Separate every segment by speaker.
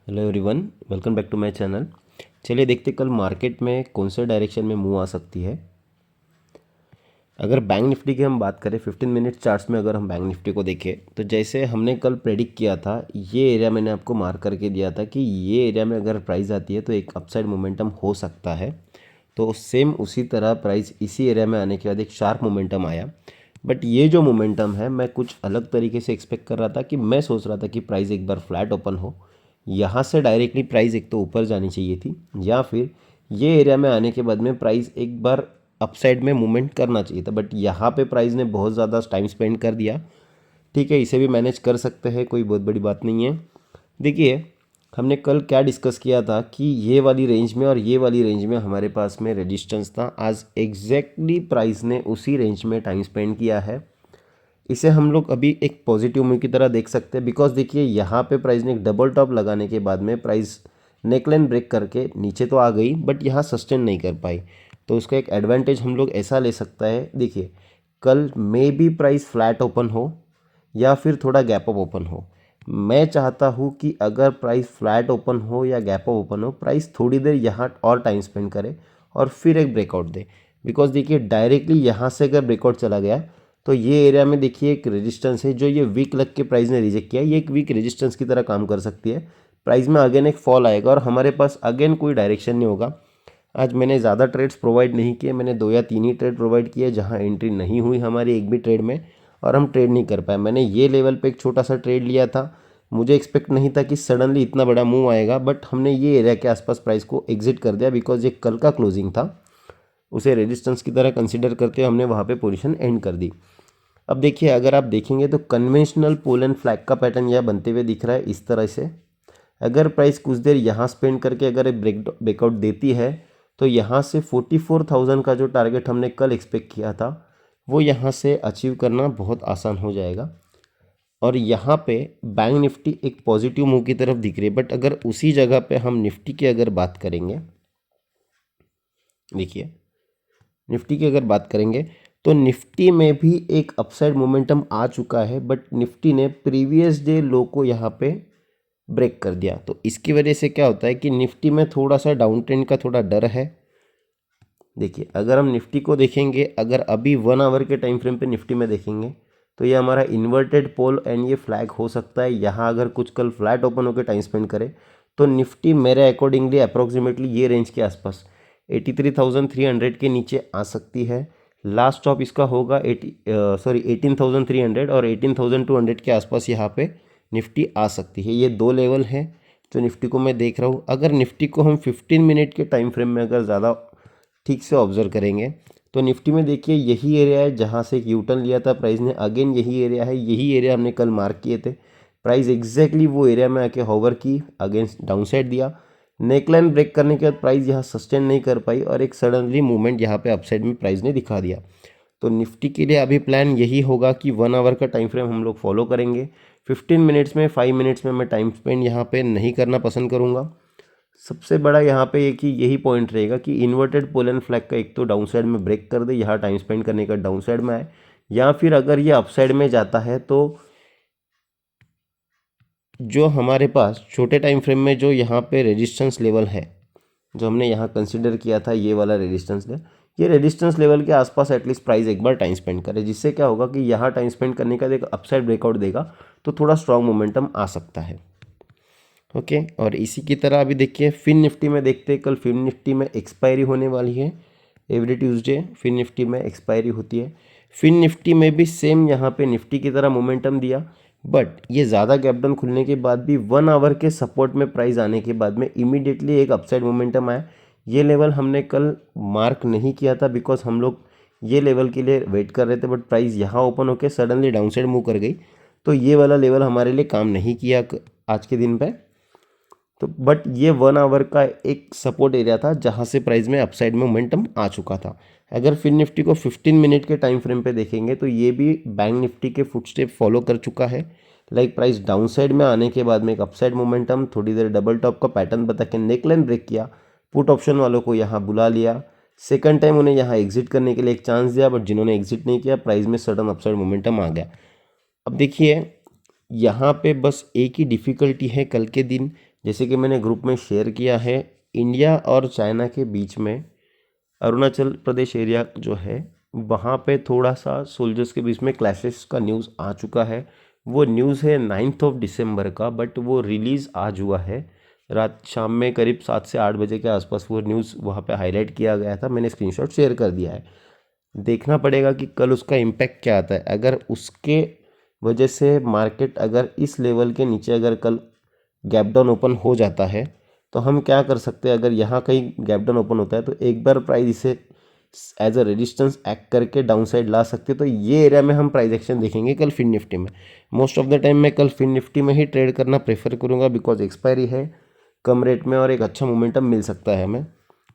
Speaker 1: Hello everyone, welcome back to my channel. चलिए देखते कल मार्केट में कौन से डायरेक्शन में मूव आ सकती है। अगर बैंक निफ्टी की हम बात करें 15 मिनट चार्ट्स में, अगर हम बैंक निफ्टी को देखें तो जैसे हमने कल प्रेडिक्ट किया था, ये एरिया मैंने आपको मार्क करके दिया था कि ये एरिया में अगर प्राइस आती है तो एक अपसाइड मोमेंटम हो सकता है। तो सेम उसी तरह प्राइस इसी एरिया में आने के बाद एक शार्प मोमेंटम आया। बट ये जो मोमेंटम है, मैं कुछ अलग तरीके से एक्सपेक्ट कर रहा था कि मैं सोच रहा था कि प्राइस एक बार फ्लैट ओपन हो, यहाँ से डायरेक्टली प्राइस एक तो ऊपर जानी चाहिए थी, या फिर ये एरिया में आने के बाद में प्राइस एक बार अपसाइड में मूवमेंट करना चाहिए था। बट यहाँ पे प्राइस ने बहुत ज़्यादा टाइम स्पेंड कर दिया। ठीक है, इसे भी मैनेज कर सकते हैं, कोई बहुत बड़ी बात नहीं है। देखिए, हमने कल क्या डिस्कस किया था कि ये वाली रेंज में और ये वाली रेंज में हमारे पास में रेजिस्टेंस था। आज एग्जैक्टली प्राइस ने उसी रेंज में टाइम स्पेंड किया है। इसे हम लोग अभी एक पॉजिटिव मूव की तरह देख सकते हैं, बिकॉज देखिए यहाँ पे प्राइस ने एक डबल टॉप लगाने के बाद में प्राइस नेकलाइन ब्रेक करके नीचे तो आ गई, बट यहाँ सस्टेन नहीं कर पाई। तो उसका एक एडवांटेज हम लोग ऐसा ले सकता है। देखिए, कल may be price flat open हो या फिर थोड़ा गैप अप ओपन हो। मैं चाहता हूँ कि अगर प्राइस फ्लैट ओपन हो या गैप अप ओपन हो, प्राइस थोड़ी देर यहाँ और टाइम स्पेंड करे और फिर एक ब्रेकआउट दे। बिकॉज देखिए, डायरेक्टली यहाँ से अगर ब्रेकआउट चला गया तो ये एरिया में देखिए एक रेजिस्टेंस है जो ये वीक लग के प्राइस ने रिजेक्ट किया। ये एक वीक रेजिस्टेंस की तरह काम कर सकती है। प्राइस में अगेन एक फॉल आएगा और हमारे पास अगेन कोई डायरेक्शन नहीं होगा। आज मैंने ज़्यादा ट्रेड्स प्रोवाइड नहीं किए, मैंने 2 या 3 ही ट्रेड प्रोवाइड किए जहां एंट्री नहीं हुई हमारी एक भी ट्रेड में, और हम ट्रेड नहीं कर पाए। मैंने ये लेवल पे एक छोटा सा ट्रेड लिया था। मुझे एक्सपेक्ट नहीं था कि सडनली इतना बड़ा मूव आएगा, बट हमने ये एरिया के आसपास प्राइस को एग्जिट कर दिया, बिकॉज ये कल का क्लोजिंग था। उसे रेजिस्टेंस की तरह कंसिडर करते हुए हमने वहाँ पे पोजीशन एंड कर दी। अब देखिए, अगर आप देखेंगे तो कन्वेंशनल पोल एंड फ्लैग का पैटर्न यह बनते हुए दिख रहा है इस तरह से। अगर प्राइस कुछ देर यहाँ स्पेंड करके अगर एक ब्रेकआउट देती है तो यहाँ से 44,000 का जो टारगेट हमने कल एक्सपेक्ट किया था वो यहाँ से अचीव करना बहुत आसान हो जाएगा। और यहाँ पे बैंक निफ्टी एक पॉजिटिव मूव की तरफ दिख रही है। बट अगर उसी जगह पे हम निफ्टी की अगर बात करेंगे, देखिए निफ्टी की अगर बात करेंगे तो निफ्टी में भी एक अपसाइड मोमेंटम आ चुका है, बट निफ्टी ने प्रीवियस डे लो को यहाँ पे ब्रेक कर दिया। तो इसकी वजह से क्या होता है कि निफ्टी में थोड़ा सा डाउन ट्रेंड का थोड़ा डर है। देखिए, अगर हम निफ्टी को देखेंगे, अगर अभी 1 आवर के टाइम फ्रेम पे निफ्टी में देखेंगे तो ये हमारा इन्वर्टेड पोल एंड ये फ्लैग हो सकता है। यहाँ अगर कुछ कल फ्लैट ओपन होकर टाइम स्पेंड करे तो निफ्टी मेरे अकॉर्डिंगली अप्रोक्सीमेटली ये रेंज के आसपास 83,300 के नीचे आ सकती है। लास्ट स्टॉप इसका होगा 18,300 और 18,200 के आसपास यहाँ पे निफ्टी आ सकती है। ये दो लेवल हैं जो निफ्टी को मैं देख रहा हूँ। अगर निफ्टी को हम 15 मिनट के टाइम फ्रेम में अगर ज़्यादा ठीक से ऑब्जर्व करेंगे तो निफ्टी में देखिए यही एरिया है जहाँ से एक यूटर्न लिया था प्राइस ने। अगेन यही एरिया है, यही एरिया हमने कल मार्क किए थे। प्राइस एग्जैक्टली वो एरिया में आके होवर की, अगेंस्ट डाउन साइड दिया। नेकलाइन ब्रेक करने के बाद प्राइस यहाँ सस्टेन नहीं कर पाई और एक सडनली मूवमेंट यहाँ पे अपसाइड में प्राइस ने दिखा दिया। तो निफ्टी के लिए अभी प्लान यही होगा कि 1 आवर का टाइम फ्रेम हम लोग फॉलो करेंगे। 15 मिनट्स में, 5 मिनट्स में मैं टाइम स्पेंड यहाँ पे नहीं करना पसंद करूँगा। सबसे बड़ा यहाँ पे एक ही यही पॉइंट रहेगा कि इन्वर्टेड पोल एंड फ्लैग का एक तो डाउन साइड में ब्रेक कर दे, यहाँ टाइम स्पेंड करने का डाउन साइड में आए, या फिर अगर ये अपसाइड में जाता है तो जो हमारे पास छोटे टाइम फ्रेम में जो यहाँ पे रेजिस्टेंस लेवल है, जो हमने यहाँ कंसिडर किया था, ये वाला रेजिस्टेंस लेवल, ये रेजिस्टेंस लेवल के आसपास एटलीस्ट प्राइस एक बार टाइम स्पेंड करे, जिससे क्या होगा कि यहाँ टाइम स्पेंड करने का एक अपसाइड ब्रेकआउट देगा तो थोड़ा स्ट्रॉन्ग मोमेंटम आ सकता है। ओके, और इसी की तरह अभी देखिए फिन निफ्टी में देखते हैं। कल फिन निफ्टी में एक्सपायरी होने वाली है। एवरी ट्यूसडे फिन निफ्टी में एक्सपायरी होती है। फिन निफ्टी में भी सेम यहाँ पे निफ्टी की तरह मोमेंटम दिया, बट ये ज़्यादा गैप डाउन खुलने के बाद भी 1 आवर के सपोर्ट में प्राइस आने के बाद में इमीडिएटली एक अपसाइड मोमेंटम आया। ये लेवल हमने कल मार्क नहीं किया था, बिकॉज हम लोग ये लेवल के लिए वेट कर रहे थे, बट प्राइस यहाँ ओपन होकर सडनली डाउन साइड मूव कर गई। तो ये वाला लेवल हमारे लिए काम नहीं किया आज के दिन पे। तो बट ये 1 आवर का एक सपोर्ट एरिया था जहां से प्राइस में अपसाइड में मोमेंटम आ चुका था। अगर फिर निफ्टी को 15 मिनट के टाइम फ्रेम पे देखेंगे तो ये भी बैंक निफ्टी के फुटस्टेप फॉलो कर चुका है। लाइक प्राइस डाउन साइड में आने के बाद में एक अपसाइड मोमेंटम, थोड़ी देर डबल टॉप का पैटर्न बता के नेकलाइन ब्रेक किया। पुट ऑप्शन वालों को यहाँ बुला लिया, सेकंड टाइम उन्हें यहाँ एग्जिट करने के लिए एक चांस दिया, बट जिन्होंने एग्जिट नहीं किया प्राइस में सडन अपसाइड मोमेंटम आ गया। अब देखिए, यहाँ पे बस एक ही डिफ़िकल्टी है कल के दिन, जैसे कि मैंने ग्रुप में शेयर किया है, इंडिया और चाइना के बीच में अरुणाचल प्रदेश एरिया जो है वहाँ पे थोड़ा सा सोल्जर्स के बीच में क्लैशेस का न्यूज़ आ चुका है। वो न्यूज़ है 9 दिसंबर का, बट वो रिलीज़ आज हुआ है रात शाम में करीब 7 से 8 बजे के आसपास वो न्यूज़ वहाँ पे हाईलाइट किया गया था। मैंने स्क्रीनशॉट शेयर कर दिया है। देखना पड़ेगा कि कल उसका इम्पैक्ट क्या आता है। अगर उसके वजह से मार्केट अगर इस लेवल के नीचे अगर कल गैप डाउन ओपन हो जाता है तो हम क्या कर सकते हैं, अगर यहाँ कहीं गैप डाउन ओपन होता है तो एक बार प्राइस इसे एज अ रेजिस्टेंस एक्ट करके डाउन साइड ला सकते हैं। तो ये एरिया में हम प्राइस एक्शन देखेंगे कल फिन निफ्टी में। मोस्ट ऑफ द टाइम मैं कल फिन निफ्टी में ही ट्रेड करना प्रेफर करूँगा, बिकॉज एक्सपायरी है कम रेट में और एक अच्छा मोमेंटम मिल सकता है हमें।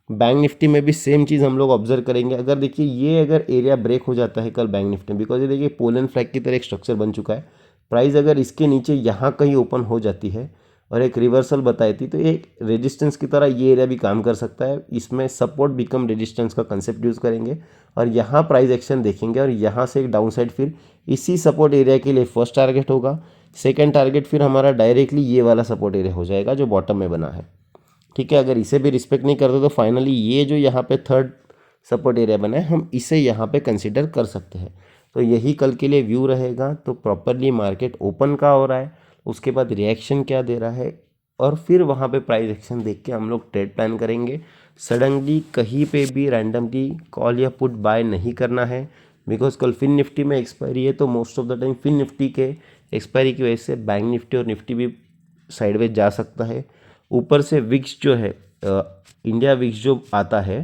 Speaker 1: बैंक निफ्टी में भी सेम चीज़ हम लोग ऑब्जर्व करेंगे। अगर देखिए ये अगर एरिया ब्रेक हो जाता है कल बैंक निफ्टी में, बिकॉज ये देखिए पोलन फ्लैग की तरह एक स्ट्रक्चर बन चुका है, प्राइस अगर इसके नीचे यहाँ कहीं ओपन हो जाती है और एक रिवर्सल बताई थी तो एक रेजिस्टेंस की तरह ये एरिया भी काम कर सकता है। इसमें सपोर्ट बिकम रेजिस्टेंस का कंसेप्ट यूज़ करेंगे और यहाँ प्राइस एक्शन देखेंगे और यहाँ से एक डाउन साइड फिर इसी सपोर्ट एरिया के लिए फर्स्ट टारगेट होगा। सेकेंड टारगेट फिर हमारा डायरेक्टली ये वाला सपोर्ट एरिया हो जाएगा जो बॉटम में बना है। ठीक है, अगर इसे भी रिस्पेक्ट नहीं करते तो फाइनली ये जो यहाँ पे थर्ड सपोर्ट एरिया बना है हम इसे यहाँ पे कंसिडर कर सकते हैं। तो यही कल के लिए व्यू रहेगा। तो प्रॉपरली मार्केट ओपन का हो रहा है, उसके बाद रिएक्शन क्या दे रहा है और फिर वहाँ पे प्राइस एक्शन देख के हम लोग ट्रेड प्लान करेंगे। सडनली कहीं पे भी रैंडमली कॉल या पुट बाय नहीं करना है, बिकॉज कल फिन निफ्टी में एक्सपायरी है। तो most of the time FinNifty के एक्सपायरी की वजह से बैंक निफ्टी और निफ्टी भी साइडवेज जा सकता है। ऊपर से विक्स जो है इंडिया विक्स जो आता है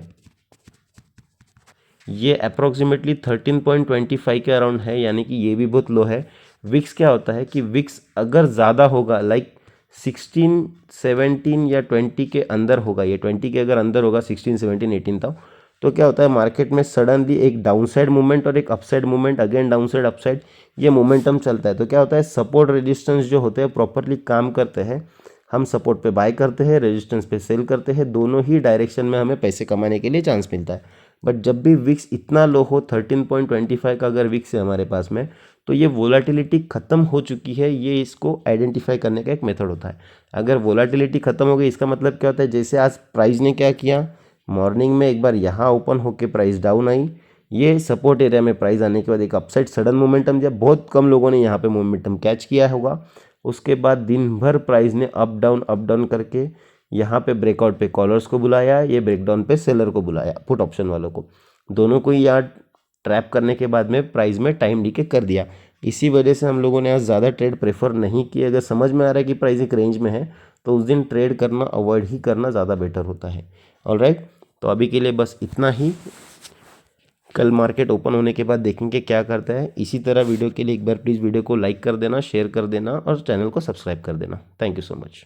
Speaker 1: ये अप्रोक्सीमेटली 13.25 के अराउंड है, यानी कि ये भी बहुत लो है। विक्स क्या होता है कि विक्स अगर ज़्यादा होगा लाइक 16, 17 या 20 के अंदर होगा, ये 20 के अगर अंदर होगा 16, 17, 18 तक, तो क्या होता है मार्केट में सडनली एक डाउनसाइड मूवमेंट और एक upside movement, again downside upside, ये मोमेंटम चलता है। तो क्या होता है सपोर्ट रेजिस्टेंस जो होते हैं प्रॉपरली काम करते हैं। हम सपोर्ट पे बाय करते हैं, रेजिस्टेंस पे सेल करते हैं, दोनों ही डायरेक्शन में हमें पैसे कमाने के लिए चांस मिलता है। बट जब भी विक्स इतना लो हो 13.25 का अगर विक्स है हमारे पास में, तो ये वोलाटिलिटी ख़त्म हो चुकी है। ये इसको आइडेंटिफाई करने का एक मेथड होता है। अगर वोलाटिलिटी ख़त्म हो गई इसका मतलब क्या होता है, जैसे आज प्राइस ने क्या किया, मॉर्निंग में एक बार यहाँ ओपन होकर प्राइस डाउन आई, ये सपोर्ट एरिया में प्राइस आने के बाद एक अपसाइड सडन मोमेंटम, जब बहुत कम लोगों ने यहाँ पे मोमेंटम कैच किया होगा, उसके बाद दिन भर प्राइस ने अप डाउन करके यहाँ पे ब्रेकआउट पे कॉलर्स को बुलाया, ये ब्रेकडाउन पे सेलर को बुलाया, पुट ऑप्शन वालों को, दोनों को ही यहाँ ट्रैप करने के बाद में प्राइस में टाइम डीके कर दिया। इसी वजह से हम लोगों ने आज ज़्यादा ट्रेड प्रेफर नहीं किया। अगर समझ में आ रहा है कि प्राइस एक रेंज में है तो उस दिन ट्रेड करना अवॉइड ही करना ज़्यादा बेटर होता है। ऑलराइट, तो अभी के लिए बस इतना ही। कल मार्केट ओपन होने के बाद देखेंगे क्या करता है। इसी तरह वीडियो के लिए एक बार प्लीज़ वीडियो को लाइक कर देना, शेयर कर देना और चैनल को सब्सक्राइब कर देना। Thank you so much.